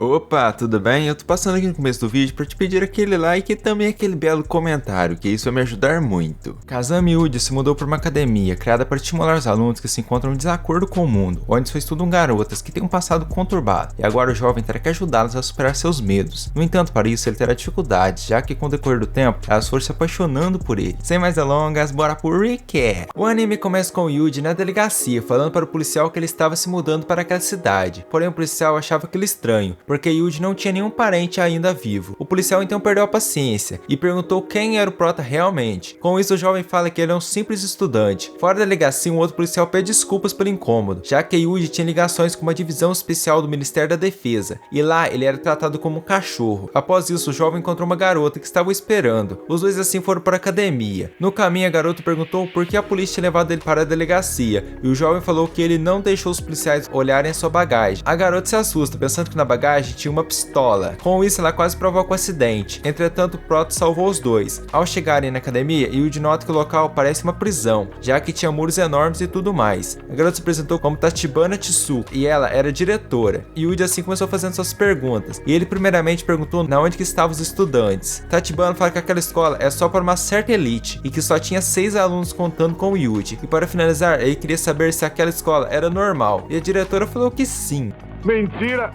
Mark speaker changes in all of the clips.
Speaker 1: Opa, tudo bem? Eu tô passando aqui no começo do vídeo pra te pedir aquele like e também aquele belo comentário, que isso vai me ajudar muito. Kazami Yuji se mudou para uma academia criada para estimular os alunos que se encontram em desacordo com o mundo, onde só estudam garotas que têm um passado conturbado, e agora o jovem terá que ajudá-las a superar seus medos. No entanto, para isso ele terá dificuldades, já que com o decorrer do tempo, elas foram se apaixonando por ele. Sem mais delongas, bora pro recap! O anime começa com o Yuji na delegacia, falando para o policial que ele estava se mudando para aquela cidade, porém o policial achava aquilo estranho, porque Yuji não tinha nenhum parente ainda vivo. O policial então perdeu a paciência e perguntou quem era o prota realmente. Com isso, o jovem fala que ele é um simples estudante. Fora da delegacia, um outro policial pede desculpas pelo incômodo, já que Yuji tinha ligações com uma divisão especial do Ministério da Defesa, e lá ele era tratado como um cachorro. Após isso, o jovem encontrou uma garota que estava o esperando. Os dois assim foram para a academia. No caminho, a garota perguntou por que a polícia tinha levado ele para a delegacia, e o jovem falou que ele não deixou os policiais olharem a sua bagagem. A garota se assusta, pensando que na bagagem tinha uma pistola. Com isso, ela quase provoca um acidente. Entretanto, o Proto salvou os dois. Ao chegarem na academia, Yuji nota que o local parece uma prisão, já que tinha muros enormes e tudo mais. A garota se apresentou como Tachibana Tsuku, e ela era diretora. Yuji assim começou fazendo suas perguntas, e ele primeiramente perguntou na onde que estavam os estudantes. Tachibana fala que aquela escola é só para uma certa elite, e que só tinha 6 alunos contando com o Yuji. E para finalizar, ele queria saber se aquela escola era normal, e a diretora falou que sim.
Speaker 2: Mentira!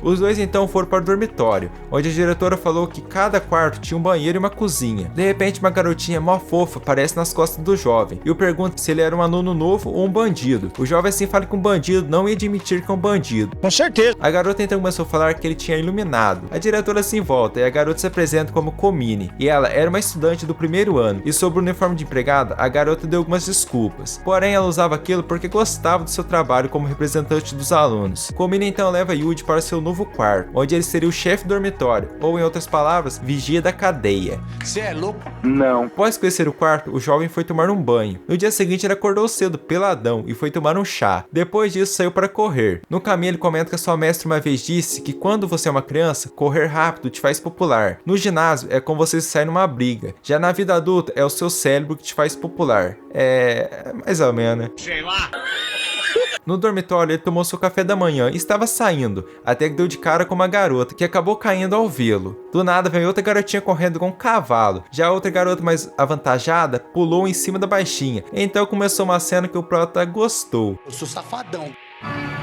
Speaker 1: Os dois então foram para o dormitório, onde a diretora falou que cada quarto tinha um banheiro e uma cozinha. De repente, uma garotinha mó fofa aparece nas costas do jovem e o pergunta se ele era um aluno novo ou um bandido. O jovem assim fala que um bandido não ia admitir que é um bandido.
Speaker 3: Com certeza.
Speaker 1: A garota então começou a falar que ele tinha iluminado. A diretora assim volta e a garota se apresenta como Komine, e ela era uma estudante do primeiro ano. E sobre o uniforme de empregada, a garota deu algumas desculpas. Porém, ela usava aquilo porque gostava do seu trabalho como representante dos alunos. Komine então leva Yuji para seu novo quarto, onde ele seria o chefe do dormitório, ou em outras palavras, vigia da cadeia.
Speaker 3: Cê é louco?
Speaker 2: Não.
Speaker 1: Após conhecer o quarto, o jovem foi tomar um banho. No dia seguinte, ele acordou cedo, peladão, e foi tomar um chá. Depois disso, saiu para correr. No caminho, ele comenta que a sua mestra uma vez disse que quando você é uma criança, correr rápido te faz popular. No ginásio, é como você sai numa briga. Já na vida adulta, é o seu cérebro que te faz popular. Mais ou menos.
Speaker 3: Sei lá.
Speaker 1: No dormitório, ele tomou seu café da manhã e estava saindo, até que deu de cara com uma garota, que acabou caindo ao vê-lo. Do nada, veio outra garotinha correndo com um cavalo. Já a outra garota mais avantajada pulou em cima da baixinha. Então começou uma cena que o prota gostou.
Speaker 3: Eu sou safadão.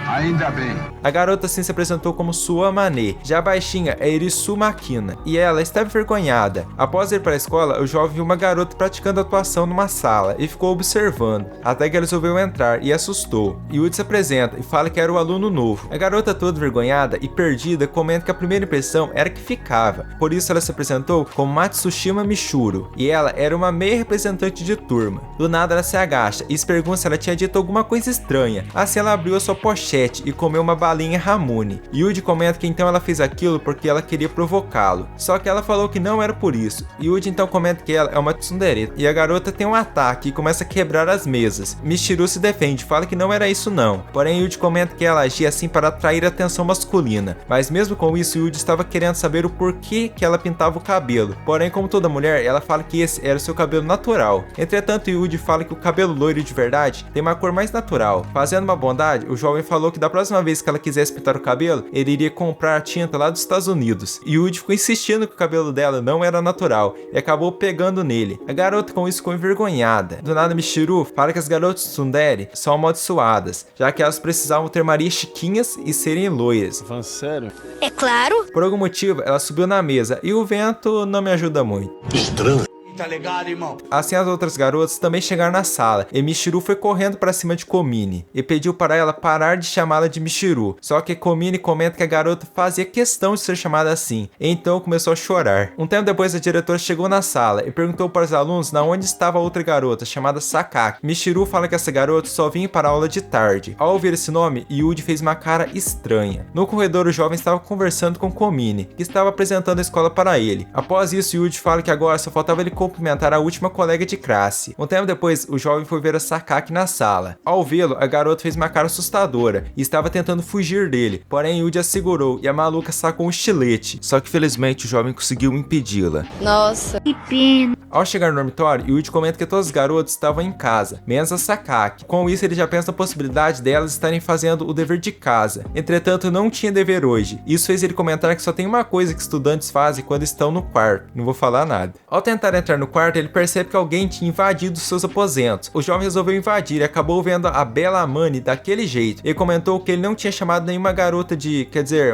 Speaker 2: Ainda bem.
Speaker 1: A garota assim se apresentou como Suamane. Já a baixinha é Irisu Makina, e ela estava envergonhada. Após ir para a escola, o jovem viu uma garota praticando atuação numa sala e ficou observando, até que ela resolveu entrar e assustou. Yuji se apresenta e fala que era o aluno novo. A garota toda envergonhada e perdida comenta que a primeira impressão era que ficava, por isso ela se apresentou como Matsushima Michuro, e ela era uma meia representante de turma. Do nada ela se agacha e se pergunta se ela tinha dito alguma coisa estranha. Assim ela abriu a sua pochete e comeu uma balinha Ramune. Yuji comenta que então ela fez aquilo porque ela queria provocá-lo, só que ela falou que não era por isso. Yuji então comenta que ela é uma tsundere, e a garota tem um ataque e começa a quebrar as mesas. Michiru se defende, fala que não era isso não, porém Yuji comenta que ela agia assim para atrair a atenção masculina, mas mesmo com isso Yuji estava querendo saber o porquê que ela pintava o cabelo, porém como toda mulher, ela fala que esse era o seu cabelo natural. Entretanto, Yuji fala que o cabelo loiro de verdade tem uma cor mais natural. Fazendo uma bondade, o jovem falou que da próxima vez que ela quisesse pintar o cabelo, ele iria comprar a tinta lá dos Estados Unidos. E Yuji ficou insistindo que o cabelo dela não era natural e acabou pegando nele. A garota com isso ficou envergonhada. Do nada, Michiru fala que as garotas tsundere são amaldiçoadas, já que elas precisavam ter marias chiquinhas e serem loiras.
Speaker 3: Falando sério?
Speaker 4: É claro.
Speaker 1: Por algum motivo, ela subiu na mesa e o vento não me ajuda muito.
Speaker 3: Estranho. Tá ligado, irmão?
Speaker 1: Assim, as outras garotas também chegaram na sala, e Michiru foi correndo para cima de Komine e pediu para ela parar de chamá-la de Michiru. Só que Komine comenta que a garota fazia questão de ser chamada assim, e então começou a chorar. Um tempo depois, a diretora chegou na sala e perguntou para os alunos na onde estava a outra garota, chamada Sakaki. Michiru fala que essa garota só vinha para a aula de tarde. Ao ouvir esse nome, Yuji fez uma cara estranha. No corredor, o jovem estava conversando com Komine, que estava apresentando a escola para ele. Após isso, Yuji fala que agora só faltava ele cumprimentar a última colega de classe. Um tempo depois, o jovem foi ver a Sakaki na sala. Ao vê-lo, a garota fez uma cara assustadora e estava tentando fugir dele, porém Yuji a segurou e a maluca sacou um estilete, só que felizmente o jovem conseguiu impedi-la.
Speaker 4: Nossa, que pena.
Speaker 1: Ao chegar no dormitório, Yuji comenta que todos os garotos estavam em casa, menos a Sakaki. Com isso, ele já pensa na possibilidade delas estarem fazendo o dever de casa. Entretanto, não tinha dever hoje. Isso fez ele comentar que só tem uma coisa que estudantes fazem quando estão no quarto. Não vou falar nada. Ao tentar entrar no quarto, ele percebe que alguém tinha invadido seus aposentos. O jovem resolveu invadir e acabou vendo a bela Amani daquele jeito. Ele comentou que ele não tinha chamado nenhuma garota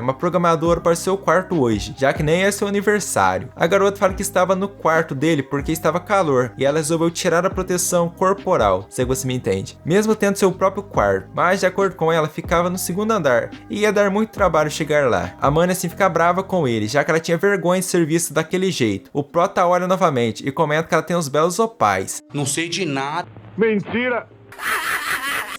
Speaker 1: uma programadora para seu quarto hoje, já que nem é seu aniversário. A garota fala que estava no quarto dele porque estava calor e ela resolveu tirar a proteção corporal, se você me entende, mesmo tendo seu próprio quarto, mas de acordo com ela ficava no segundo andar e ia dar muito trabalho chegar lá. A Amani assim fica brava com ele, já que ela tinha vergonha de ser vista daquele jeito. O Prota olha novamente e comenta que ela tem uns belos opais.
Speaker 3: Não sei de nada.
Speaker 2: Mentira!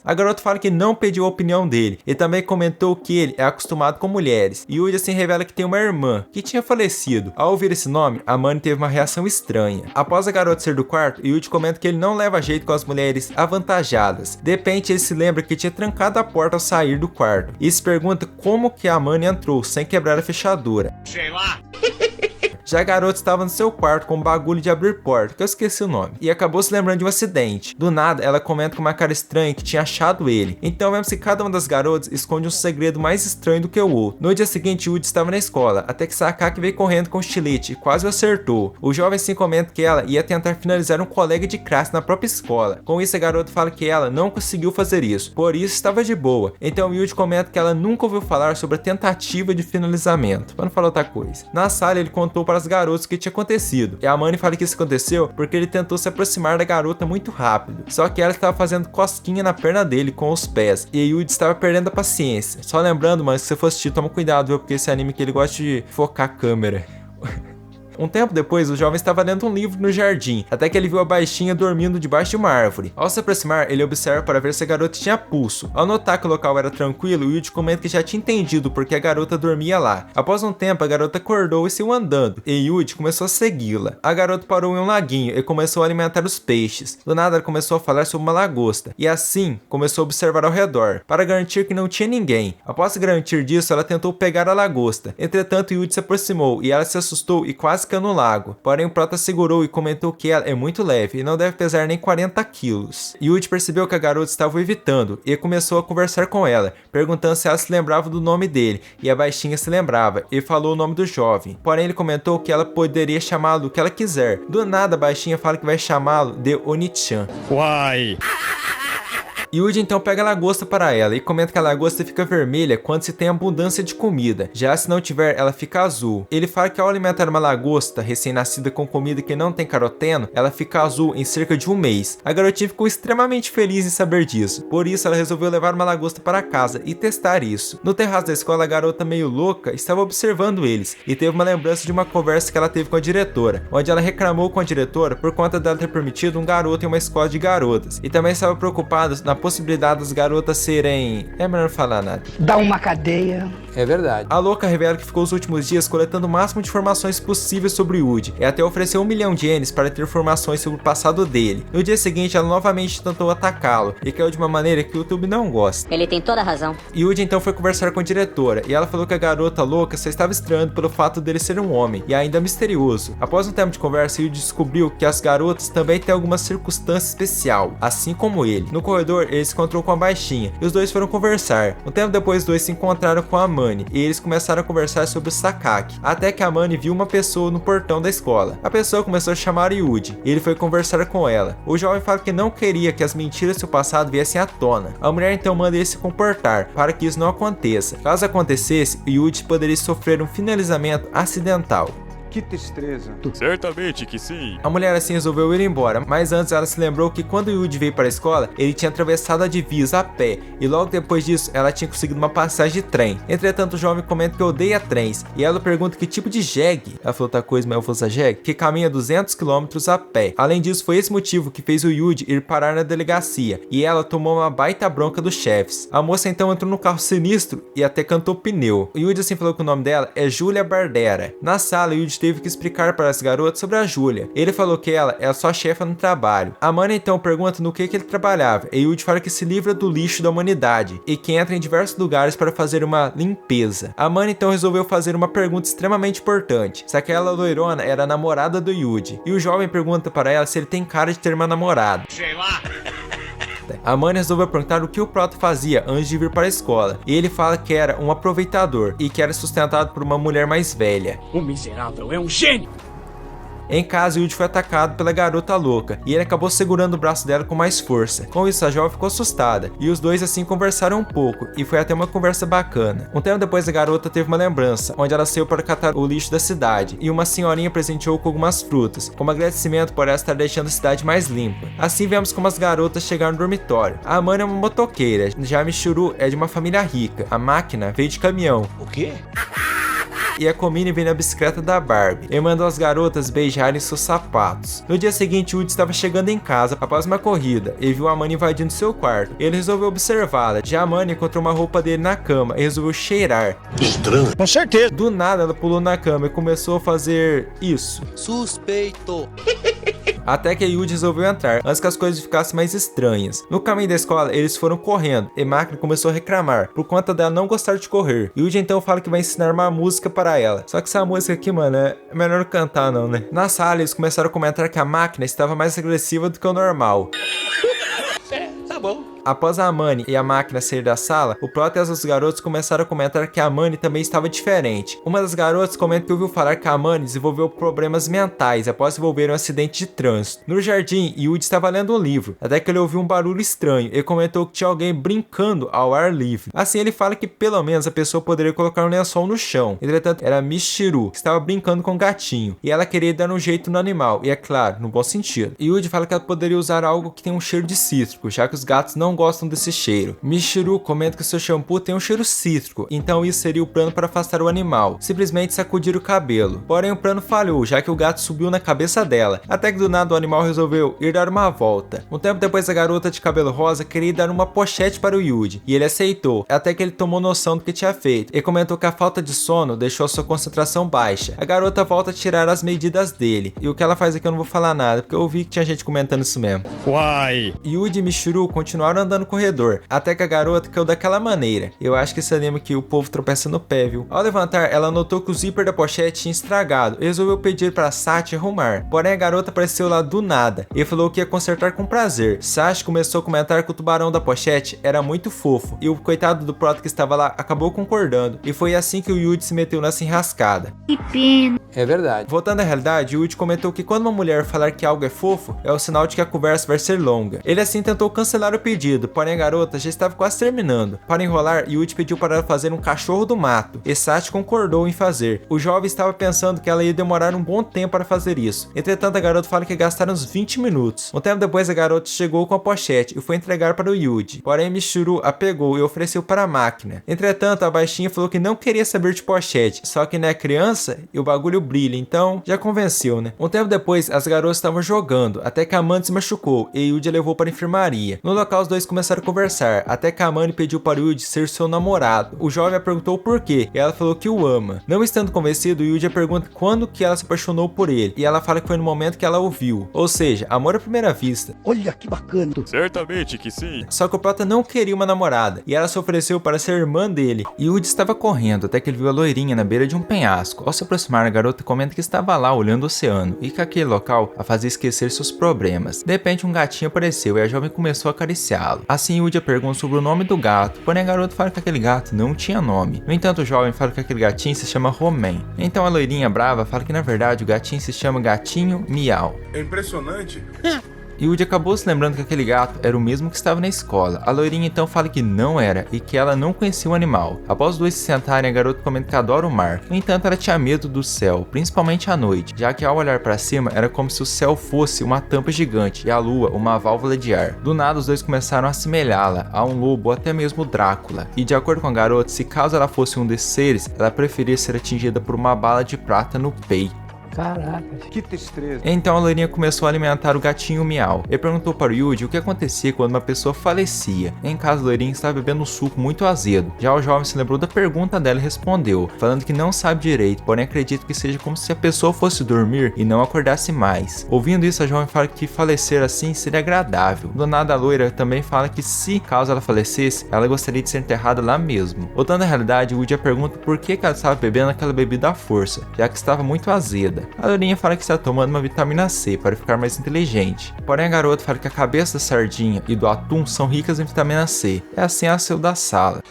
Speaker 1: A garota fala que não pediu a opinião dele e também comentou que ele é acostumado com mulheres. Yuji assim revela que tem uma irmã que tinha falecido. Ao ouvir esse nome, a Amani teve uma reação estranha. Após a garota sair do quarto, Yuji comenta que ele não leva jeito com as mulheres avantajadas. De repente ele se lembra que tinha trancado a porta ao sair do quarto e se pergunta como que a Amani entrou sem quebrar a fechadura.
Speaker 3: Sei lá.
Speaker 1: Já a garota estava no seu quarto com um bagulho de abrir porta, que eu esqueci o nome, e acabou se lembrando de um acidente. Do nada, ela comenta com uma cara estranha que tinha achado ele. Então vemos que cada uma das garotas esconde um segredo mais estranho do que o outro. No dia seguinte, Yuji estava na escola, até que Sakaki veio correndo com o estilete e quase o acertou. O jovem assim comenta que ela ia tentar finalizar um colega de classe na própria escola. Com isso, a garota fala que ela não conseguiu fazer isso, por isso estava de boa. Então Yuji comenta que ela nunca ouviu falar sobre a tentativa de finalizamento, para não falar outra coisa. Na sala, ele contou para as garotas o que tinha acontecido, e a Amani fala que isso aconteceu porque ele tentou se aproximar da garota muito rápido, só que ela estava fazendo cosquinha na perna dele com os pés, e Yuji estava perdendo a paciência. Só lembrando, mano, que se você for assistir, toma cuidado, viu, porque esse anime que ele gosta de focar a câmera. Um tempo depois, o jovem estava lendo um livro no jardim, até que ele viu a baixinha dormindo debaixo de uma árvore. Ao se aproximar, ele observa para ver se a garota tinha pulso. Ao notar que o local era tranquilo, Yuji comenta que já tinha entendido porque a garota dormia lá. Após um tempo, a garota acordou e saiu andando, e Yuji começou a segui-la. A garota parou em um laguinho e começou a alimentar os peixes. Do nada, ela começou a falar sobre uma lagosta, e assim, começou a observar ao redor, para garantir que não tinha ninguém. Após se garantir disso, ela tentou pegar a lagosta. Entretanto, Yuji se aproximou, e ela se assustou e quase caiu no lago. Porém, o Prota segurou e comentou que ela é muito leve e não deve pesar nem 40 quilos. Yuji percebeu que a garota estava o evitando e começou a conversar com ela, perguntando se ela se lembrava do nome dele, e a baixinha se lembrava e falou o nome do jovem. Porém, ele comentou que ela poderia chamá-lo do que ela quiser. Do nada, a baixinha fala que vai chamá-lo de Oni-chan.
Speaker 5: Uai!
Speaker 1: Yuji então pega a lagosta para ela e comenta que a lagosta fica vermelha quando se tem abundância de comida, já se não tiver, ela fica azul. Ele fala que ao alimentar uma lagosta recém-nascida com comida que não tem caroteno, ela fica azul em cerca de um mês. A garotinha ficou extremamente feliz em saber disso, por isso ela resolveu levar uma lagosta para casa e testar isso. No terraço da escola, a garota meio louca estava observando eles e teve uma lembrança de uma conversa que ela teve com a diretora, onde ela reclamou com a diretora por conta dela ter permitido um garoto em uma escola de garotas, e também estava preocupada na possibilidade das garotas serem... é melhor não falar nada.
Speaker 6: Dá uma cadeia.
Speaker 5: É verdade.
Speaker 1: A louca revela que ficou os últimos dias coletando o máximo de informações possíveis sobre o Yuji, e até ofereceu 1 milhão de ienes para ter informações sobre o passado dele. No dia seguinte, ela novamente tentou atacá-lo, e caiu de uma maneira que o YouTube não gosta.
Speaker 7: Ele tem toda a razão.
Speaker 1: Yuji então foi conversar com a diretora, e ela falou que a garota louca só estava estranhando pelo fato dele ser um homem, e ainda misterioso. Após um tempo de conversa, Yuji descobriu que as garotas também têm alguma circunstância especial, assim como ele. No corredor, ele se encontrou com a baixinha, e os dois foram conversar. Um tempo depois, os dois se encontraram com a Amani, e eles começaram a conversar sobre o Sakaki, até que a Amani viu uma pessoa no portão da escola. A pessoa começou a chamar Yuji, e ele foi conversar com ela. O jovem fala que não queria que as mentiras do seu passado viessem à tona. A mulher então manda ele se comportar, para que isso não aconteça. Caso acontecesse, Yuji poderia sofrer um finalizamento acidental.
Speaker 2: Que tristeza.
Speaker 5: Certamente que sim.
Speaker 1: A mulher assim resolveu ir embora, mas antes ela se lembrou que quando Yuji veio para a escola, ele tinha atravessado a divisa a pé, e logo depois disso ela tinha conseguido uma passagem de trem. Entretanto, o jovem comenta que odeia trens, e ela pergunta que tipo de jegue, ela falou outra coisa, mas eu vou usar jegue, que caminha 200 km a pé. Além disso, foi esse motivo que fez o Yuji ir parar na delegacia, e ela tomou uma baita bronca dos chefes. A moça então entrou no carro sinistro e até cantou pneu. O Yuji assim falou que o nome dela é Julia Bardera. Na sala, o Yuji teve teve que explicar para as garotas sobre a Júlia. Ele falou que ela é a sua chefa no trabalho. A Amanda então pergunta no que ele trabalhava, e Yuji fala que se livra do lixo da humanidade, e que entra em diversos lugares para fazer uma limpeza. A Amanda então resolveu fazer uma pergunta extremamente importante, se aquela loirona era a namorada do Yuji, e o jovem pergunta para ela se ele tem cara de ter uma namorada.
Speaker 3: Sei lá.
Speaker 1: A Amanda resolveu perguntar o que o Prota fazia antes de vir para a escola, e ele fala que era um aproveitador e que era sustentado por uma mulher mais velha.
Speaker 3: O miserável é um gênio.
Speaker 1: Em casa, Yuji foi atacado pela garota louca, e ele acabou segurando o braço dela com mais força. Com isso, a jovem ficou assustada, e os dois assim conversaram um pouco, e foi até uma conversa bacana. Um tempo depois, a garota teve uma lembrança, onde ela saiu para catar o lixo da cidade, e uma senhorinha presenteou com algumas frutas, como agradecimento por ela estar deixando a cidade mais limpa. Assim vemos como as garotas chegaram no dormitório. A Amanda é uma motoqueira, já a Michiru é de uma família rica, a máquina veio de caminhão.
Speaker 3: O quê?
Speaker 1: E a Komine vem na bicicleta da Barbie e mandou as garotas beijarem seus sapatos. No dia seguinte, Yuji estava chegando em casa após uma corrida e viu a Amanda invadindo seu quarto. Ele resolveu observá-la. Já a Amanda encontrou uma roupa dele na cama e resolveu cheirar.
Speaker 3: Estranho. Com certeza.
Speaker 1: Do nada, ela pulou na cama e começou a fazer isso.
Speaker 3: Suspeito.
Speaker 1: Até que a Yuji resolveu entrar, antes que as coisas ficassem mais estranhas. No caminho da escola, eles foram correndo, e Máquina começou a reclamar, por conta dela não gostar de correr. Yuji então fala que vai ensinar uma música para ela. Só que essa música aqui, mano, é melhor não cantar não, né? Na sala, eles começaram a comentar que a Máquina estava mais agressiva do que o normal.
Speaker 3: Tá bom.
Speaker 1: Após a Amani e a Máquina sair da sala, o Prota e as outros garotos começaram a comentar que a Amani também estava diferente. Uma das garotas comenta que ouviu falar que a Amani desenvolveu problemas mentais após envolver um acidente de trânsito. No jardim, Yuji estava lendo um livro, até que ele ouviu um barulho estranho e comentou que tinha alguém brincando ao ar livre. Assim ele fala que pelo menos a pessoa poderia colocar um lençol no chão. Entretanto, era Michiru, que estava brincando com o gatinho, e ela queria dar um jeito no animal, e é claro, no bom sentido. Yuji fala que ela poderia usar algo que tem um cheiro de cítrico, já que os gatos não gostam desse cheiro. Michiru comenta que seu shampoo tem um cheiro cítrico, então isso seria o plano para afastar o animal, simplesmente sacudir o cabelo. Porém o plano falhou, já que o gato subiu na cabeça dela, até que do nada o animal resolveu ir dar uma volta. Um tempo depois a garota de cabelo rosa queria dar uma pochete para o Yuji, e ele aceitou, até que ele tomou noção do que tinha feito, e comentou que a falta de sono deixou sua concentração baixa. A garota volta a tirar as medidas dele, e o que ela faz aqui eu não vou falar nada, porque eu vi que tinha gente comentando isso mesmo.
Speaker 5: Uai!
Speaker 1: Yuji e Michiru continuaram andando no corredor, até que a garota caiu daquela maneira. Eu acho que você lembra que o povo tropeça no pé, viu? Ao levantar, ela notou que o zíper da pochete tinha estragado e resolveu pedir para Sachi arrumar. Porém, a garota apareceu lá do nada e falou que ia consertar com prazer. Sachi começou a comentar que o tubarão da pochete era muito fofo, e o coitado do Prota que estava lá acabou concordando, e foi assim que o Yuji se meteu nessa enrascada.
Speaker 4: Que pena.
Speaker 3: É verdade.
Speaker 1: Voltando à realidade, Yuji comentou que quando uma mulher falar que algo é fofo, é o sinal de que a conversa vai ser longa. Ele assim tentou cancelar o pedido, porém a garota já estava quase terminando. Para enrolar, Yuji pediu para ela fazer um cachorro do mato, e Sachi concordou em fazer. O jovem estava pensando que ela ia demorar um bom tempo para fazer isso. Entretanto, a garota fala que gastaram uns 20 minutos. Um tempo depois, a garota chegou com a pochete e foi entregar para o Yuji. Porém, Michiru a pegou e ofereceu para a Máquina. Entretanto, a baixinha falou que não queria saber de pochete, só que não é criança e o bagulho brilha, então já convenceu, né? Um tempo depois, as garotas estavam jogando, até que a Amanda se machucou e Yuji a levou para a enfermaria. No local, os dois começaram a conversar, até que a Amanda pediu para o Yuji ser seu namorado. O jovem a perguntou o porquê, e ela falou que o ama. Não estando convencido, o Yuji a pergunta quando que ela se apaixonou por ele, e ela fala que foi no momento que ela ouviu. Ou seja, amor à primeira vista.
Speaker 3: Olha que bacana.
Speaker 5: Certamente que sim.
Speaker 1: Só que o Prota não queria uma namorada, e ela se ofereceu para ser irmã dele. Yuji estava correndo, até que ele viu a loirinha na beira de um penhasco. Ao se aproximar, a garota comenta que estava lá olhando o oceano, e que aquele local a fazia esquecer seus problemas. De repente, um gatinho apareceu, e a jovem começou a acariciá-lo. Assim, Yuji pergunta sobre o nome do gato, porém a garota fala que aquele gato não tinha nome. No entanto, o jovem fala que aquele gatinho se chama Romain. Então a loirinha brava fala que na verdade o gatinho se chama Gatinho Miau.
Speaker 2: É impressionante.
Speaker 1: Yuji acabou se lembrando que aquele gato era o mesmo que estava na escola. A loirinha então fala que não era e que ela não conhecia o animal. Após os dois se sentarem, a garota comenta que adora o mar. No entanto, ela tinha medo do céu, principalmente à noite, já que ao olhar para cima era como se o céu fosse uma tampa gigante e a lua uma válvula de ar. Do nada, os dois começaram a assemelhá-la a um lobo ou até mesmo Drácula. E de acordo com a garota, se caso ela fosse um desses seres, ela preferia ser atingida por uma bala de prata no peito.
Speaker 3: Caraca.
Speaker 2: Que tristeza.
Speaker 1: Então a loirinha começou a alimentar o gatinho Miau e perguntou para o Yuji o que acontecia quando uma pessoa falecia. Em casa, a loirinha estava bebendo um suco muito azedo. Já o jovem se lembrou da pergunta dela e respondeu, falando que não sabe direito, porém acredita que seja como se a pessoa fosse dormir e não acordasse mais. Ouvindo isso, a jovem fala que falecer assim seria agradável. Do nada, a loira também fala que se, caso ela falecesse, ela gostaria de ser enterrada lá mesmo. Voltando à realidade, o Yuji a pergunta por que ela estava bebendo aquela bebida à força, já que estava muito azeda. A loirinha fala que está tomando uma vitamina C para ficar mais inteligente. Porém, a garota fala que a cabeça da sardinha e do atum são ricas em vitamina C. É assim ela saiu da sala.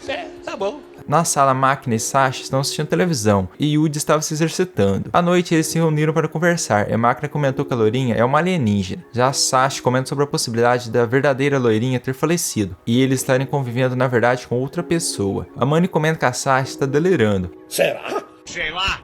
Speaker 3: Tá bom.
Speaker 1: Na sala, Máquina e Sasha estão assistindo televisão e Yuji estava se exercitando. À noite, eles se reuniram para conversar e a Máquina comentou que a loirinha é uma alienígena. Já a Sasha comenta sobre a possibilidade da verdadeira loirinha ter falecido e eles estarem convivendo na verdade com outra pessoa. A Manny comenta que a Sasha está delirando.
Speaker 3: Será? Sei lá.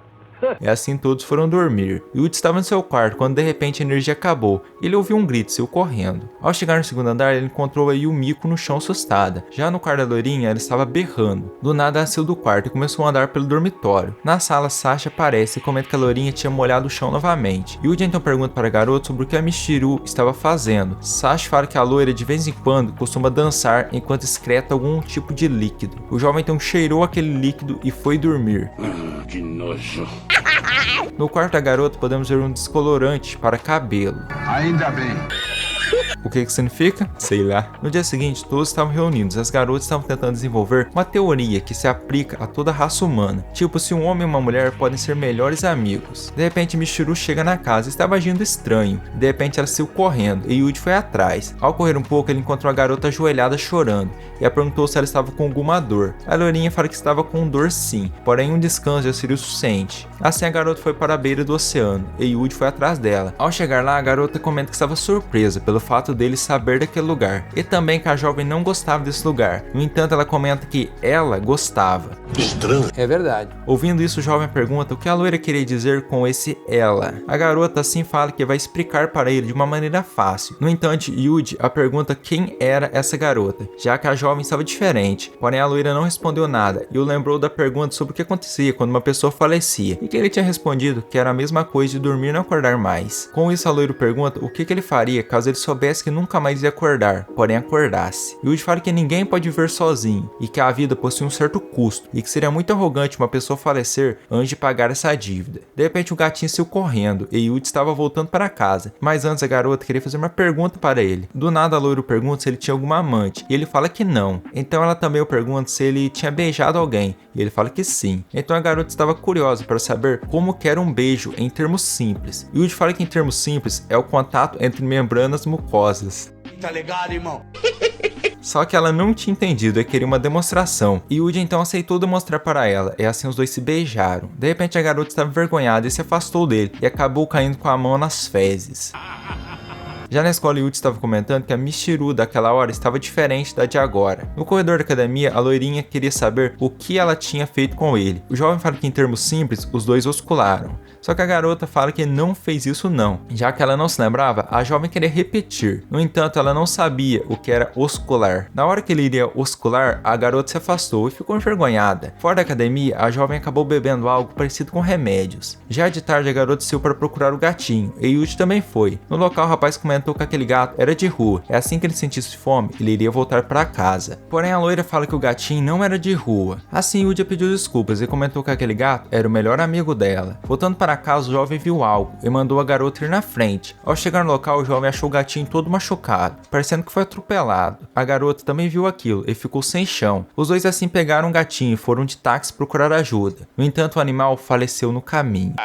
Speaker 1: E assim todos foram dormir. Yuji estava no seu quarto quando de repente a energia acabou e ele ouviu um grito e saiu correndo. Ao chegar no segundo andar, ele encontrou a Yumiko no chão assustada. Já no quarto da loirinha, ela estava berrando. Do nada, ela saiu do quarto e começou a andar pelo dormitório. Na sala, Sasha aparece e comenta que a loirinha tinha molhado o chão novamente. Yuji então pergunta para a garota sobre o que a Michiru estava fazendo. Sasha fala que a loira de vez em quando costuma dançar enquanto excreta algum tipo de líquido. O jovem então cheirou aquele líquido e foi dormir.
Speaker 3: Que nojo.
Speaker 1: No quarto da garota podemos ver um descolorante para cabelo.
Speaker 2: Ainda bem.
Speaker 1: O que significa? Sei lá. No dia seguinte, todos estavam reunidos e as garotas estavam tentando desenvolver uma teoria que se aplica a toda a raça humana. Tipo, se um homem e uma mulher podem ser melhores amigos. De repente, Michiru chega na casa e estava agindo estranho. De repente, ela saiu correndo e Yuji foi atrás. Ao correr um pouco, ele encontrou a garota ajoelhada chorando e a perguntou se ela estava com alguma dor. A loirinha fala que estava com dor sim, porém um descanso já seria o suficiente. Assim, a garota foi para a beira do oceano e Yuji foi atrás dela. Ao chegar lá, a garota comenta que estava surpresa pelo fato dele saber daquele lugar e também que a jovem não gostava desse lugar. No entanto, ela comenta que ela gostava.
Speaker 3: Estranho.
Speaker 6: É verdade.
Speaker 1: Ouvindo isso, o jovem pergunta o que a loira queria dizer com esse ela. A garota assim fala que vai explicar para ele de uma maneira fácil. No entanto, Yuji a pergunta quem era essa garota, já que a jovem estava diferente. Porém, a loira não respondeu nada e o lembrou da pergunta sobre o que acontecia quando uma pessoa falecia e que ele tinha respondido que era a mesma coisa de dormir e não acordar mais. Com isso, a loira pergunta o que ele faria caso ele soubesse que nunca mais ia acordar, porém acordasse. Yuji fala que ninguém pode viver sozinho e que a vida possui um certo custo e que seria muito arrogante uma pessoa falecer antes de pagar essa dívida. De repente, o gatinho saiu correndo e Yuji estava voltando para casa, mas antes a garota queria fazer uma pergunta para ele. Do nada, a loira pergunta se ele tinha alguma amante e ele fala que não. Então ela também o pergunta se ele tinha beijado alguém e ele fala que sim. Então a garota estava curiosa para saber como que era um beijo em termos simples. Yuji fala que em termos simples é o contato entre membranas mucosas.
Speaker 3: Tá ligado, irmão?
Speaker 1: Só que ela não tinha entendido e queria uma demonstração. E Yuji então aceitou demonstrar para ela, e assim os dois se beijaram. De repente a garota estava envergonhada e se afastou dele, e acabou caindo com a mão nas fezes. Já na escola, Yuji estava comentando que a Michiru daquela hora estava diferente da de agora. No corredor da academia, a loirinha queria saber o que ela tinha feito com ele. O jovem fala que em termos simples, os dois oscularam. Só que a garota fala que não fez isso não. Já que ela não se lembrava, a jovem queria repetir. No entanto, ela não sabia o que era oscular. Na hora que ele iria oscular, a garota se afastou e ficou envergonhada. Fora da academia, a jovem acabou bebendo algo parecido com remédios. Já de tarde, a garota saiu para procurar o gatinho, e Yuji também foi. No local, o rapaz comentou que aquele gato era de rua. É assim que ele sentisse fome, ele iria voltar para casa. Porém, a loira fala que o gatinho não era de rua. Assim, Yuji pediu desculpas e comentou que aquele gato era o melhor amigo dela. Voltando para casa, o jovem viu algo e mandou a garota ir na frente. Ao chegar no local, o jovem achou o gatinho todo machucado, parecendo que foi atropelado. A garota também viu aquilo e ficou sem chão. Os dois assim pegaram o gatinho e foram de táxi procurar ajuda. No entanto, o animal faleceu no caminho.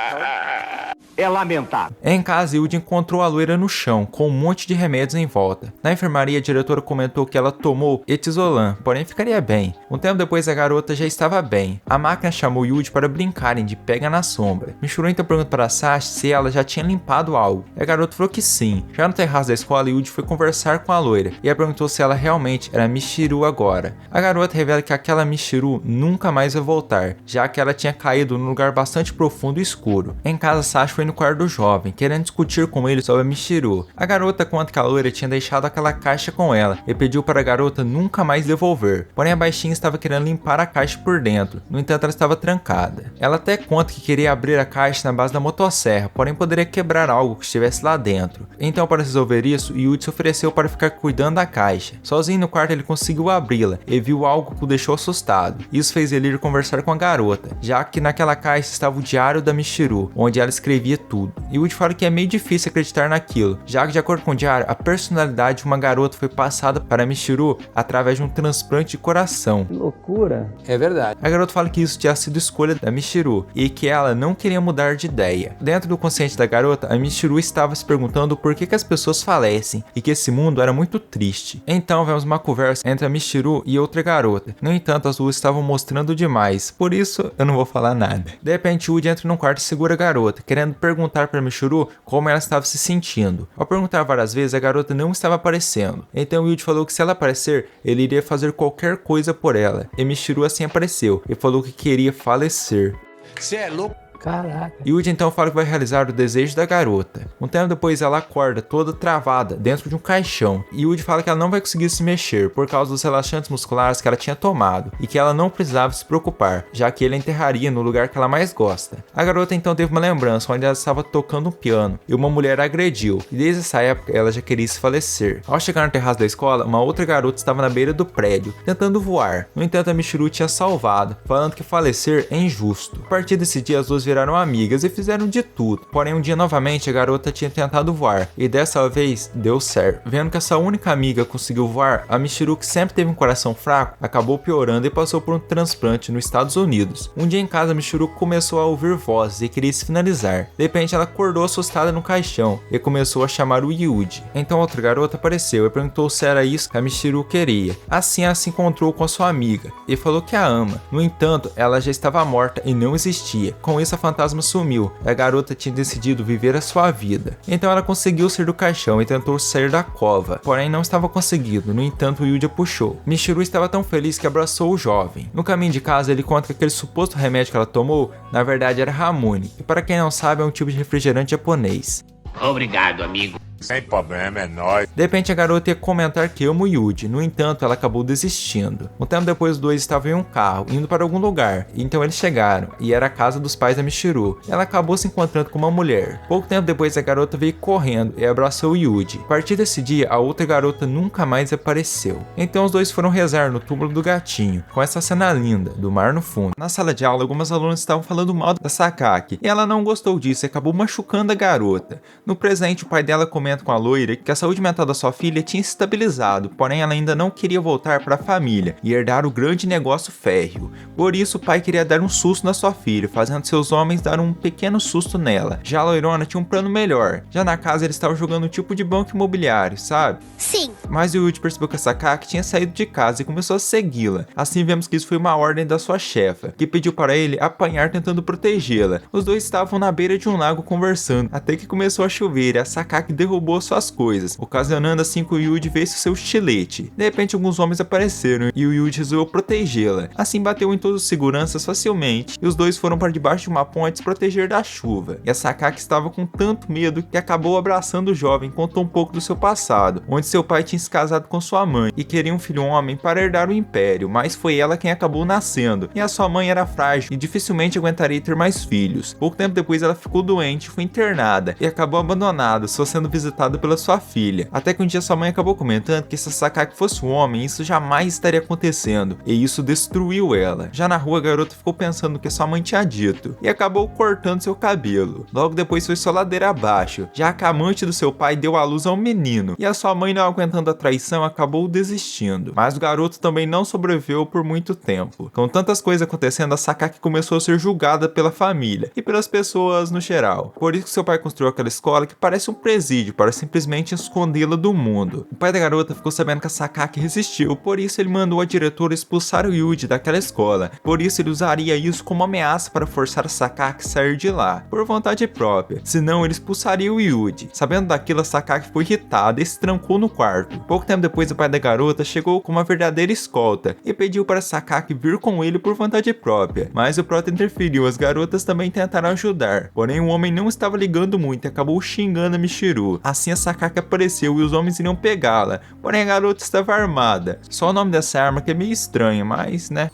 Speaker 2: É lamentável.
Speaker 1: Em casa, Yuji encontrou a loira no chão, com um monte de remédios em volta. Na enfermaria, a diretora comentou que ela tomou Etizolam, porém ficaria bem. Um tempo depois, a garota já estava bem. A máquina chamou Yuji para brincarem de pega na sombra. Michiru então perguntou para Sasha se ela já tinha limpado algo. E a garota falou que sim. Já no terraço da escola, Yuji foi conversar com a loira e ela perguntou se ela realmente era Michiru agora. A garota revela que aquela Michiru nunca mais vai voltar, já que ela tinha caído num lugar bastante profundo e escuro. Em casa, Sasha foi no quarto do jovem, querendo discutir com ele sobre a Michiru. A garota conta que a loira tinha deixado aquela caixa com ela e pediu para a garota nunca mais devolver. Porém, a baixinha estava querendo limpar a caixa por dentro, no entanto ela estava trancada. Ela até conta que queria abrir a caixa na base da motosserra, porém poderia quebrar algo que estivesse lá dentro. Então, para resolver isso, Yuji se ofereceu para ficar cuidando da caixa. Sozinho no quarto ele conseguiu abri-la e viu algo que o deixou assustado. Isso fez ele ir conversar com a garota, já que naquela caixa estava o diário da Michiru, onde ela escrevia tudo. Yuji fala que é meio difícil acreditar naquilo, já que de acordo com o diário, a personalidade de uma garota foi passada para Michiru através de um transplante de coração.
Speaker 6: Que loucura. É verdade.
Speaker 1: A garota fala que isso tinha sido escolha da Michiru e que ela não queria mudar de ideia. Dentro do consciente da garota, a Michiru estava se perguntando por que as pessoas falecem e que esse mundo era muito triste. Então vemos uma conversa entre a Michiru e outra garota. No entanto, as duas estavam mostrando demais, por isso eu não vou falar nada. De repente, Yuji entra num quarto e segura a garota, querendo perguntar para Michiru como ela estava se sentindo. Ao perguntar várias vezes, a garota não estava aparecendo. Então Yuji falou que se ela aparecer, ele iria fazer qualquer coisa por ela. E Michiru assim apareceu e falou que queria falecer.
Speaker 3: Você é louco?
Speaker 6: Caraca.
Speaker 1: Yuji então fala que vai realizar o desejo da garota. Um tempo depois ela acorda toda travada dentro de um caixão. E Yuji fala que ela não vai conseguir se mexer por causa dos relaxantes musculares que ela tinha tomado e que ela não precisava se preocupar, já que ele a enterraria no lugar que ela mais gosta. A garota então teve uma lembrança onde ela estava tocando um piano e uma mulher a agrediu, e desde essa época ela já queria se falecer. Ao chegar no terraço da escola, uma outra garota estava na beira do prédio, tentando voar. No entanto, a Michiru tinha salvado, falando que falecer é injusto. A partir desse dia, as duas viraram amigas e fizeram de tudo. Porém, um dia novamente a garota tinha tentado voar e dessa vez deu certo. Vendo que essa única amiga conseguiu voar, a Michiru, que sempre teve um coração fraco, acabou piorando e passou por um transplante nos Estados Unidos. Um dia em casa, a Michiru começou a ouvir vozes e queria se finalizar. De repente, ela acordou assustada no caixão e começou a chamar o Yuji. Então outra garota apareceu e perguntou se era isso que a Michiru queria. Assim, ela se encontrou com a sua amiga e falou que a ama. No entanto, ela já estava morta e não existia. Com isso, a fantasma sumiu e a garota tinha decidido viver a sua vida. Então ela conseguiu sair do caixão e tentou sair da cova, porém não estava conseguindo. No entanto, o Yuji a puxou. Michiru estava tão feliz que abraçou o jovem. No caminho de casa, ele conta que aquele suposto remédio que ela tomou, na verdade era Ramune, e para quem não sabe é um tipo de refrigerante japonês.
Speaker 3: Obrigado, amigo.
Speaker 5: Sem problema, é nóis.
Speaker 1: De repente a garota ia comentar que ama o Yuji, no entanto ela acabou desistindo. Um tempo depois os dois estavam em um carro, indo para algum lugar, então eles chegaram, e era a casa dos pais da Michiru. Ela acabou se encontrando com uma mulher. Pouco tempo depois a garota veio correndo e abraçou o Yuji. A partir desse dia, a outra garota nunca mais apareceu. Então os dois foram rezar no túmulo do gatinho, com essa cena linda, do mar no fundo. Na sala de aula, algumas alunas estavam falando mal da Sakaki, e ela não gostou disso e acabou machucando a garota. No presente, o pai dela comenta com a loira que a saúde mental da sua filha tinha se estabilizado, porém ela ainda não queria voltar para a família e herdar o grande negócio férreo. Por isso o pai queria dar um susto na sua filha, fazendo seus homens dar um pequeno susto nela. Já a loirona tinha um plano melhor. Já na casa eles estavam jogando um tipo de banco imobiliário, sabe?
Speaker 4: Sim.
Speaker 1: Mas o Yuji percebeu que a Sakaki tinha saído de casa e começou a segui-la. Assim vemos que isso foi uma ordem da sua chefa, que pediu para ele apanhar tentando protegê-la. Os dois estavam na beira de um lago conversando, até que começou a chover e a Sakaki derrubou suas coisas, ocasionando assim que o Yuji visse seu estilete. De repente alguns homens apareceram e o Yuji resolveu protegê-la. Assim bateu em todos os seguranças facilmente e os dois foram para debaixo de uma ponte se proteger da chuva. E a Sakaki estava com tanto medo que acabou abraçando o jovem e contou um pouco do seu passado, onde seu pai tinha se casado com sua mãe e queria um filho homem para herdar o império, mas foi ela quem acabou nascendo e a sua mãe era frágil e dificilmente aguentaria ter mais filhos. Pouco tempo depois ela ficou doente e foi internada e acabou abandonada, só sendo visitada pela sua filha. Até que um dia sua mãe acabou comentando que se a Sakaki fosse um homem, isso jamais estaria acontecendo, e isso destruiu ela. Já na rua, a garota ficou pensando no que sua mãe tinha dito, e acabou cortando seu cabelo. Logo depois foi sua ladeira abaixo, já que a amante do seu pai deu à luz a um menino, e a sua mãe, não aguentando a traição, acabou desistindo. Mas o garoto também não sobreviveu por muito tempo. Com tantas coisas acontecendo, a Sakaki começou a ser julgada pela família, e pelas pessoas no geral. Por isso que seu pai construiu aquela escola que parece um presídio, para simplesmente escondê-la do mundo. O pai da garota ficou sabendo que a Sakaki resistiu, por isso ele mandou a diretora expulsar o Yuji daquela escola, por isso ele usaria isso como ameaça para forçar a Sakaki a sair de lá, por vontade própria, senão ele expulsaria o Yuji. Sabendo daquilo, a Sakaki ficou irritada e se trancou no quarto. Pouco tempo depois, o pai da garota chegou com uma verdadeira escolta e pediu para Sakaki vir com ele por vontade própria, mas o prota interferiu. As garotas também tentaram ajudar, porém o homem não estava ligando muito e acabou xingando a Michiru. Assim a Sakaki apareceu e os homens iriam pegá-la, porém a garota estava armada. Só o nome dessa arma que é meio estranho, mas né.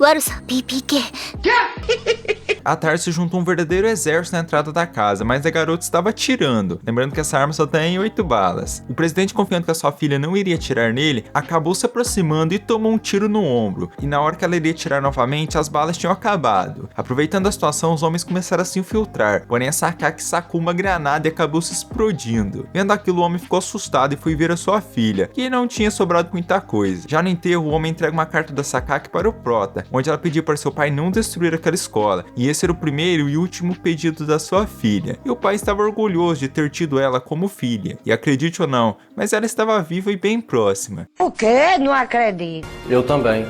Speaker 1: À tarde se juntou um verdadeiro exército na entrada da casa, mas a garota estava atirando, lembrando que essa arma só tem 8 balas. O presidente, confiando que a sua filha não iria atirar nele, acabou se aproximando e tomou um tiro no ombro, e na hora que ela iria atirar novamente, as balas tinham acabado. Aproveitando a situação, os homens começaram a se infiltrar, porém a Sakaki sacou uma granada e acabou se explodindo. Vendo aquilo, o homem ficou assustado e foi ver a sua filha, que não tinha sobrado muita coisa. Já no enterro, o homem entrega uma carta da Sakaki para o prota, onde ela pediu para seu pai não destruir aquela escola, e esse era o primeiro e último pedido da sua filha. E o pai estava orgulhoso de ter tido ela como filha. E acredite ou não, mas ela estava viva e bem próxima.
Speaker 7: O quê? Não acredito.
Speaker 6: Eu também.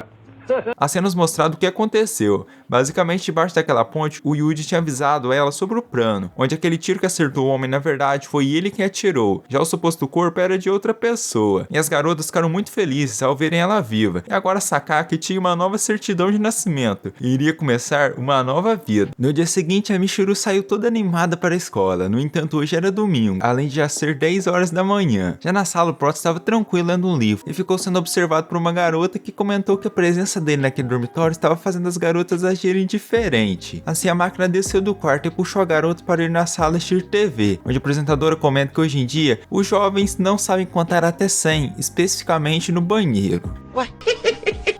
Speaker 1: A cena nos mostrando o que aconteceu. Basicamente, debaixo daquela ponte, o Yuji tinha avisado ela sobre o plano, onde aquele tiro que acertou o homem na verdade foi ele quem atirou, já o suposto corpo era de outra pessoa. E as garotas ficaram muito felizes ao verem ela viva, e agora Sakaki tinha uma nova certidão de nascimento, e iria começar uma nova vida. No dia seguinte, a Michiru saiu toda animada para a escola, no entanto hoje era domingo, além de já ser 10 horas da manhã. Já na sala, o prota estava tranquilo lendo um livro, e ficou sendo observado por uma garota que comentou que a presença dele naquele dormitório estava fazendo as garotas agirem diferente. Assim, a máquina desceu do quarto e puxou a garota para ir na sala assistir TV, onde a apresentadora comenta que hoje em dia os jovens não sabem contar até 100, especificamente no banheiro.
Speaker 7: Ué?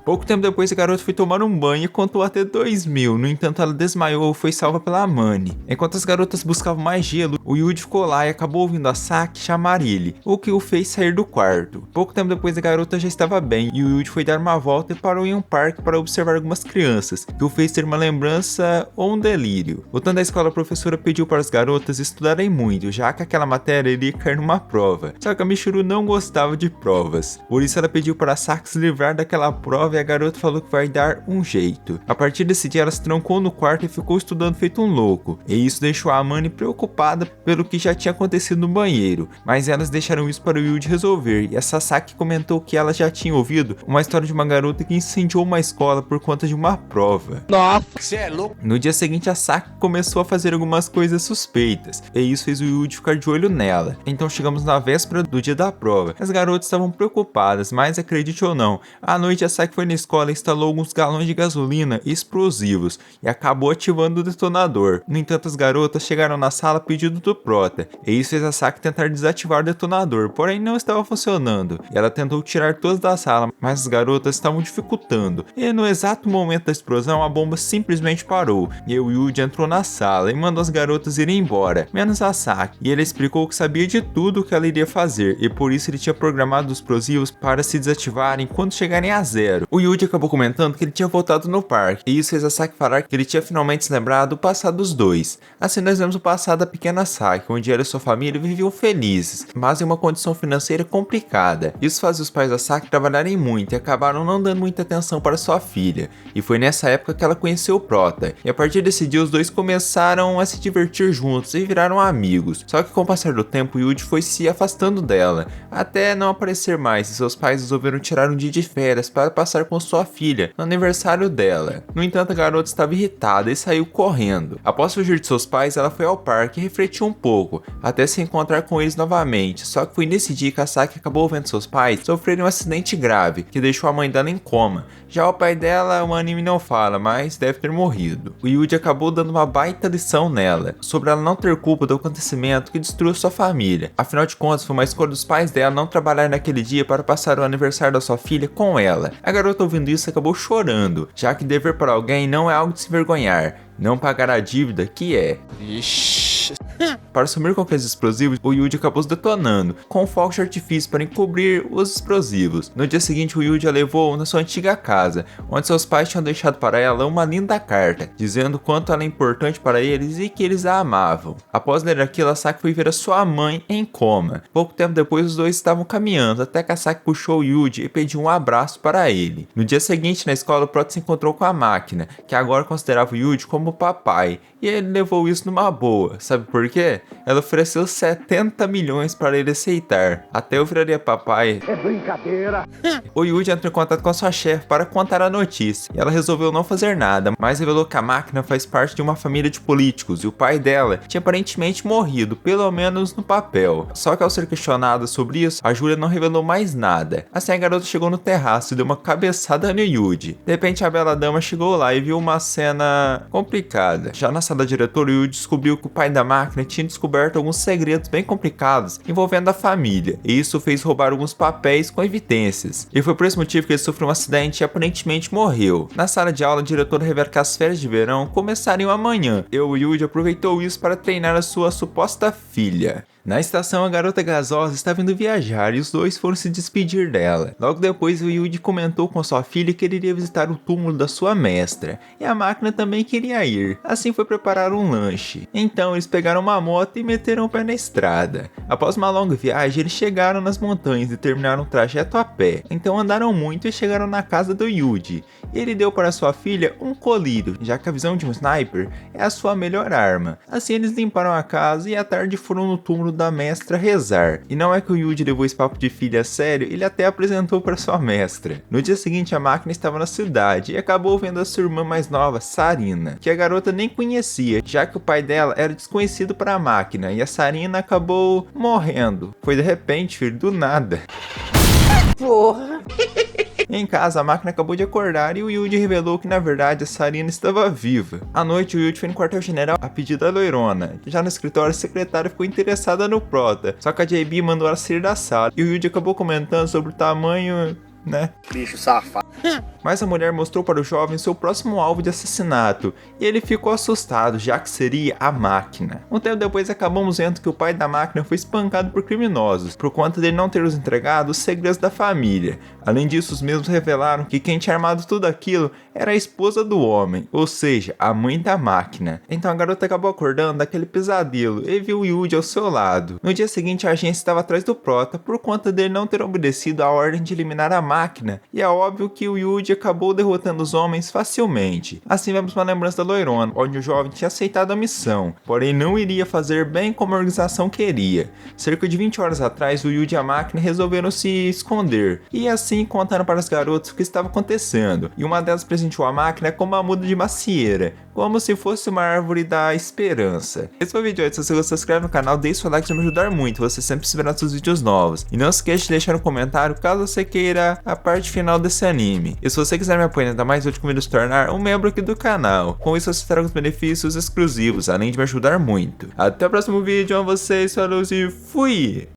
Speaker 1: Pouco tempo depois, a garota foi tomar um banho e contou até 2000, no entanto ela desmaiou e foi salva pela Amani. Enquanto as garotas buscavam mais gelo, o Yuji ficou lá e acabou ouvindo a Saki chamar ele, o que o fez sair do quarto. Pouco tempo depois, a garota já estava bem e o Yuji foi dar uma volta e parou em um parque para observar algumas crianças, que o fez ter uma lembrança ou um delírio. Voltando à escola, a professora pediu para as garotas estudarem muito, já que aquela matéria iria cair numa prova. Só que a Michiru não gostava de provas, por isso ela pediu para a Saki se livrar daquela prova e a garota falou que vai dar um jeito. A partir desse dia, ela se trancou no quarto e ficou estudando feito um louco, e isso deixou a Amani preocupada pelo que já tinha acontecido no banheiro, mas elas deixaram isso para o Yuji resolver, e a Sasaki comentou que ela já tinha ouvido uma história de uma garota que incendiou uma escola por conta de uma prova.
Speaker 3: Nossa, você é louco.
Speaker 1: No dia seguinte, a Saki começou a fazer algumas coisas suspeitas, e isso fez o Yuji ficar de olho nela. Então chegamos na véspera do dia da prova. As garotas estavam preocupadas, mas acredite ou não, à noite a Saki foi na escola e instalou alguns galões de gasolina e explosivos, e acabou ativando o detonador. No entanto, as garotas chegaram na sala a pedido do prota, e isso fez a Saki tentar desativar o detonador, porém não estava funcionando, e ela tentou tirar todas da sala, mas as garotas estavam dificultando, e no exato momento da explosão a bomba simplesmente parou, e o Yuji entrou na sala e mandou as garotas irem embora, menos a Saki, e ele explicou que sabia de tudo o que ela iria fazer, e por isso ele tinha programado os explosivos para se desativarem quando chegarem a zero. O Yuji acabou comentando que ele tinha voltado no parque, e isso fez a Saki falar que ele tinha finalmente se lembrado do passado dos dois. Assim nós vemos o passado da pequena Saki, onde ela e sua família viviam felizes, mas em uma condição financeira complicada. Isso fazia os pais da Saki trabalharem muito e acabaram não dando muita atenção para sua filha, e foi nessa época que ela conheceu o prota, e a partir desse dia os dois começaram a se divertir juntos e viraram amigos. Só que com o passar do tempo, Yuji foi se afastando dela, até não aparecer mais, e seus pais resolveram tirar um dia de férias para passar com sua filha no aniversário dela. No entanto, a garota estava irritada e saiu correndo. Após fugir de seus pais, ela foi ao parque e refletiu um pouco, até se encontrar com eles novamente. Só que foi nesse dia que a Saki acabou vendo seus pais sofrerem um acidente grave, que deixou a mãe dela em coma. Já o pai dela, o anime não fala, mas deve ter morrido. O Yuji acabou dando uma baita lição nela, sobre ela não ter culpa do acontecimento que destruiu sua família. Afinal de contas, foi uma escolha dos pais dela não trabalhar naquele dia para passar o aniversário da sua filha com ela. A garota, ouvindo isso, acabou chorando, já que dever para alguém não é algo de se envergonhar, não pagar a dívida que é.
Speaker 3: Ixi.
Speaker 1: Para sumir com aqueles explosivos, o Yuji acabou os detonando, com fogos de artifício para encobrir os explosivos. No dia seguinte, o Yuji a levou na sua antiga casa, onde seus pais tinham deixado para ela uma linda carta, dizendo quanto ela é importante para eles e que eles a amavam. Após ler aquilo, a Saki foi ver a sua mãe em coma. Pouco tempo depois, os dois estavam caminhando, até que a Saki puxou o Yuji e pediu um abraço para ele. No dia seguinte, na escola, o Prota se encontrou com a máquina, que agora considerava o Yuji como papai, e ele levou isso numa boa. Sabe por quê? Ela ofereceu 70 milhões para ele aceitar. Até eu viraria papai.
Speaker 2: É brincadeira.
Speaker 1: O Yuji entrou em contato com a sua chefe para contar a notícia, e ela resolveu não fazer nada, mas revelou que a máquina faz parte de uma família de políticos, e o pai dela tinha aparentemente morrido, pelo menos no papel. Só que ao ser questionada sobre isso, a Julia não revelou mais nada. Assim a garota chegou no terraço e deu uma cabeçada no Yuji. De repente a bela dama chegou lá e viu uma cena complicada. Já na sala da diretora, o Yuji descobriu que o pai da máquina tinha descoberto alguns segredos bem complicados envolvendo a família, e isso fez roubar alguns papéis com evidências. E foi por esse motivo que ele sofreu um acidente e aparentemente morreu. Na sala de aula, a diretora revela que as férias de verão começariam amanhã, e o Yuji aproveitou isso para treinar a sua suposta filha. Na estação, a garota gasosa estava indo viajar e os dois foram se despedir dela. Logo depois, o Yuji comentou com sua filha que ele iria visitar o túmulo da sua mestra, e a máquina também queria ir. Assim foi preparar um lanche. Então, eles pegaram uma moto e meteram o pé na estrada. Após uma longa viagem, eles chegaram nas montanhas e terminaram o trajeto a pé. Então andaram muito e chegaram na casa do Yuji. Ele deu para sua filha um colírio, já que a visão de um sniper é a sua melhor arma. Assim, eles limparam a casa e à tarde foram no túmulo da mestra rezar. E não é que o Yuji levou esse papo de filha a sério, ele até apresentou para sua mestra. No dia seguinte, a máquina estava na cidade e acabou vendo a sua irmã mais nova, Sarina, que a garota nem conhecia, já que o pai dela era desconhecido para a máquina, e a Sarina acabou morrendo. Foi de repente, filho, do nada.
Speaker 7: Porra.
Speaker 1: Em casa, a máquina acabou de acordar e o Yuji revelou que na verdade a Sarina estava viva. À noite, o Yuji foi no quartel-general a pedido da loirona. Já no escritório, a secretária ficou interessada no Prota, só que a JB mandou ela sair da sala e o Yuji acabou comentando sobre o tamanho, né?
Speaker 3: Bicho safado.
Speaker 1: Mas a mulher mostrou para o jovem seu próximo alvo de assassinato, e ele ficou assustado, já que seria a máquina. Um tempo depois acabamos vendo que o pai da máquina foi espancado por criminosos, por conta dele não ter nos entregado os segredos da família. Além disso, os mesmos revelaram que quem tinha armado tudo aquilo era a esposa do homem, ou seja, a mãe da máquina. Então a garota acabou acordando daquele pesadelo e viu o Yuji ao seu lado. No dia seguinte, a agência estava atrás do Prota por conta dele não ter obedecido a ordem de eliminar a máquina, e é óbvio que o Yuji acabou derrotando os homens facilmente. Assim vemos uma lembrança da loirona, onde o jovem tinha aceitado a missão, porém não iria fazer bem como a organização queria. Cerca de 20 horas atrás, o Yuji e a máquina resolveram se esconder, e assim contaram para as garotas o que estava acontecendo, e uma delas presenteou a máquina com uma muda de macieira, como se fosse uma árvore da esperança. Esse foi o vídeo de hoje. Se você gostou, se inscreve no canal, deixe seu like, isso vai me ajudar muito, você sempre se verá nos seus vídeos novos. E não se esqueça de deixar um comentário caso você queira a parte final desse anime. E se você quiser me apoiar ainda mais, eu te convido a se tornar um membro aqui do canal. Com isso você terá alguns benefícios exclusivos, além de me ajudar muito. Até o próximo vídeo, a vocês, falou e fui!